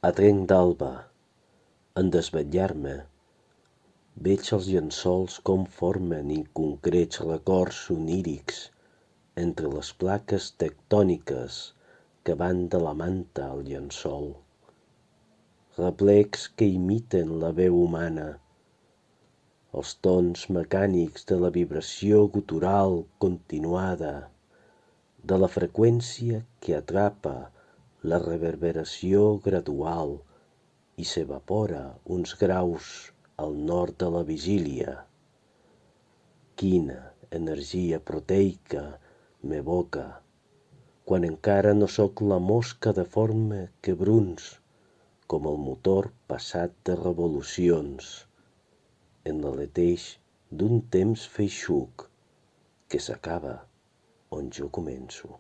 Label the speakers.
Speaker 1: A trenc d'alba, en desvetllar-me, veig els llençols com formen inconcrets records onírics entre les plaques tectòniques que van de la manta al llençol. Replecs que imiten la veu humana, els tons mecànics de la vibració gutural continuada, de la freqüència que atrapa la reverberació gradual i s'evapora uns graus al nord de la vigília. Quina energia proteica m'evoca, quan encara no sóc la mosca deforme que bruns, com el motor passat de revolucions, en l'aleteix d'un temps feixuc que s'acaba on jo començo.